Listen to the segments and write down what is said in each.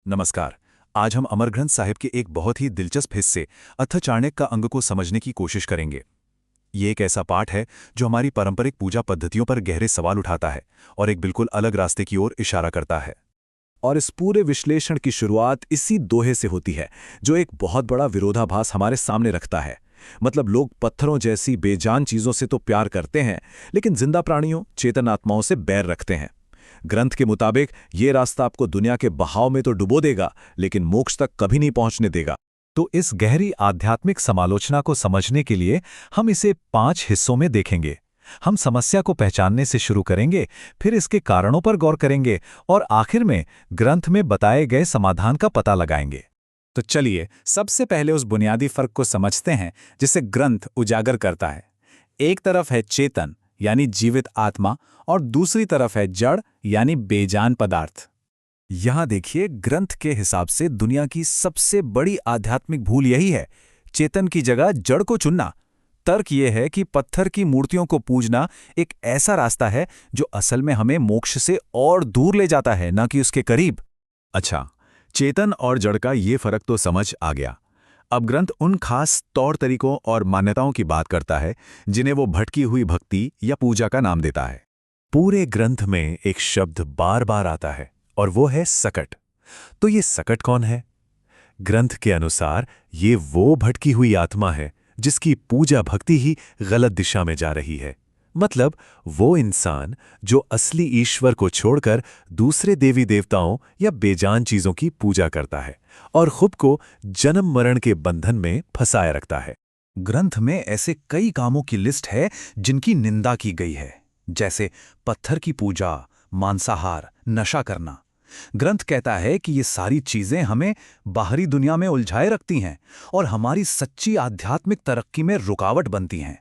नमस्कार। आज हम अमर ग्रंथ साहिब के एक बहुत ही दिलचस्प हिस्से अथ चाणक्य का अंग को समझने की कोशिश करेंगे। ये एक ऐसा पाठ है जो हमारी पारंपरिक पूजा पद्धतियों पर गहरे सवाल उठाता है और एक बिल्कुल अलग रास्ते की ओर इशारा करता है। और इस पूरे विश्लेषण की शुरुआत इसी दोहे से होती है, जो एक बहुत बड़ा विरोधाभास हमारे सामने रखता है। मतलब लोग पत्थरों जैसी बेजान चीजों से तो प्यार करते हैं, लेकिन जिंदा प्राणियों, चेतन आत्माओं से बैर रखते हैं। ग्रंथ के मुताबिक ये रास्ता आपको दुनिया के बहाव में तो डुबो देगा, लेकिन मोक्ष तक कभी नहीं पहुंचने देगा। तो इस गहरी आध्यात्मिक समालोचना को समझने के लिए हम इसे 5 हिस्सों में देखेंगे। हम समस्या को पहचानने से शुरू करेंगे, फिर इसके कारणों पर गौर करेंगे और आखिर में ग्रंथ में बताए गए समाधान का पता लगाएंगे। तो चलिए सबसे पहले उस बुनियादी फर्क को समझते हैं जिसे ग्रंथ उजागर करता है। एक तरफ है चेतन यानी जीवित आत्मा और दूसरी तरफ है जड़ यानी बेजान पदार्थ। यहां देखिए, ग्रंथ के हिसाब से दुनिया की सबसे बड़ी आध्यात्मिक भूल यही है, चेतन की जगह जड़ को चुनना। तर्क यह है कि पत्थर की मूर्तियों को पूजना एक ऐसा रास्ता है जो असल में हमें मोक्ष से और दूर ले जाता है, न कि उसके करीब। अच्छा, चेतन और जड़ का ये फर्क तो समझ आ गया। अब ग्रंथ उन खास तौर तरीकों और मान्यताओं की बात करता है जिन्हें वो भटकी हुई भक्ति या पूजा का नाम देता है। पूरे ग्रंथ में एक शब्द बार बार आता है और वो है सकट। तो ये सकट कौन है? ग्रंथ के अनुसार ये वो भटकी हुई आत्मा है जिसकी पूजा भक्ति ही गलत दिशा में जा रही है। मतलब वो इंसान जो असली ईश्वर को छोड़कर दूसरे देवी देवताओं या बेजान चीजों की पूजा करता है और खुद को जन्म मरण के बंधन में फंसाए रखता है। ग्रंथ में ऐसे कई कामों की लिस्ट है जिनकी निंदा की गई है, जैसे पत्थर की पूजा, मांसाहार, नशा करना। ग्रंथ कहता है कि ये सारी चीजें हमें बाहरी दुनिया में उलझाए रखती हैं और हमारी सच्ची आध्यात्मिक तरक्की में रुकावट बनती हैं।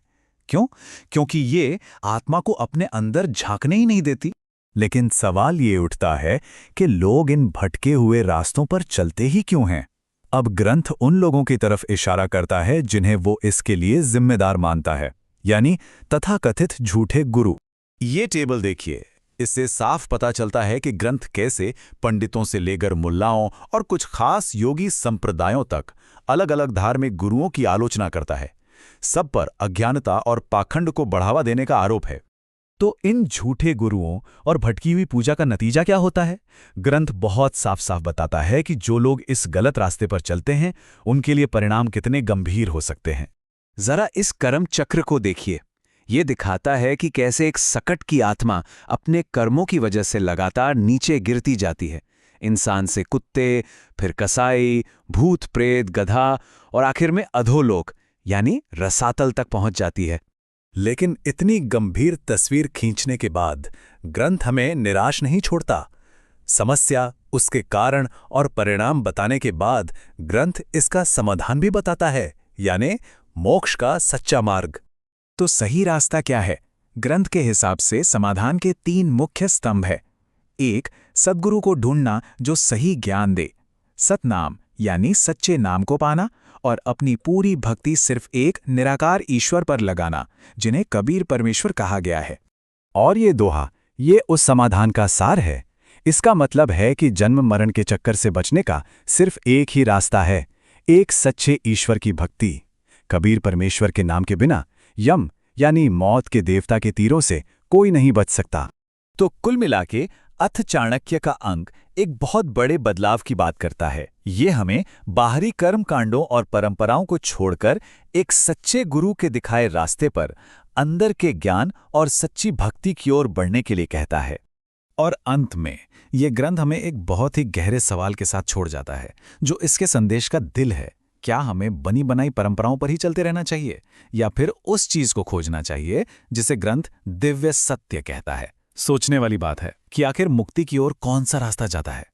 क्यों? क्योंकि ये आत्मा को अपने अंदर झांकने ही नहीं देती। लेकिन सवाल ये उठता है कि लोग इन भटके हुए रास्तों पर चलते ही क्यों हैं? अब ग्रंथ उन लोगों की तरफ इशारा करता है जिन्हें वो इसके लिए जिम्मेदार मानता है, यानी तथाकथित झूठे गुरु। ये टेबल देखिए, इससे साफ पता चलता है कि ग्रंथ कैसे पंडितों से लेकर मुल्लाओं और कुछ खास योगी संप्रदायों तक अलग अलग धार्मिक गुरुओं की आलोचना करता है। सब पर अज्ञानता और पाखंड को बढ़ावा देने का आरोप है। तो इन झूठे गुरुओं और भटकी हुई पूजा का नतीजा क्या होता है? ग्रंथ बहुत साफ साफ बताता है कि जो लोग इस गलत रास्ते पर चलते हैं उनके लिए परिणाम कितने गंभीर हो सकते हैं। जरा इस कर्म चक्र को देखिए। ये दिखाता है कि कैसे एक सकट की आत्मा अपने कर्मों की वजह से लगातार नीचे गिरती जाती है। इंसान से कुत्ते, फिर कसाई, भूत प्रेत, गधा और आखिर में अधोलोक यानी रसातल तक पहुंच जाती है। लेकिन इतनी गंभीर तस्वीर खींचने के बाद ग्रंथ हमें निराश नहीं छोड़ता। समस्या, उसके कारण और परिणाम बताने के बाद ग्रंथ इसका समाधान भी बताता है, यानी मोक्ष का सच्चा मार्ग। तो सही रास्ता क्या है? ग्रंथ के हिसाब से समाधान के 3 मुख्य स्तंभ है। 1, सद्गुरु को ढूंढना जो सही ज्ञान दे, सतनाम यानी सच्चे नाम को पाना, और अपनी पूरी भक्ति सिर्फ एक निराकार ईश्वर पर लगाना, जिन्हें कबीर परमेश्वर कहा गया है। और ये दोहा, ये उस समाधान का सार है। इसका मतलब है कि जन्म मरण के चक्कर से बचने का सिर्फ एक ही रास्ता है, एक सच्चे ईश्वर की भक्ति। कबीर परमेश्वर के नाम के बिना यम यानी मौत के देवता के तीरों से कोई नहीं बच सकता। तो कुल मिलाके अथ चाणक्य का अंक एक बहुत बड़े बदलाव की बात करता है। ये हमें बाहरी कर्म कांडों और परंपराओं को छोड़कर एक सच्चे गुरु के दिखाए रास्ते पर अंदर के ज्ञान और सच्ची भक्ति की ओर बढ़ने के लिए कहता है। और अंत में ये ग्रंथ हमें एक बहुत ही गहरे सवाल के साथ छोड़ जाता है, जो इसके संदेश का दिल है। क्या हमें बनी बनाई परंपराओं पर ही चलते रहना चाहिए, या फिर उस चीज को खोजना चाहिए जिसे ग्रंथ दिव्य सत्य कहता है? सोचने वाली बात है कि आखिर मुक्ति की ओर कौन सा रास्ता जाता है।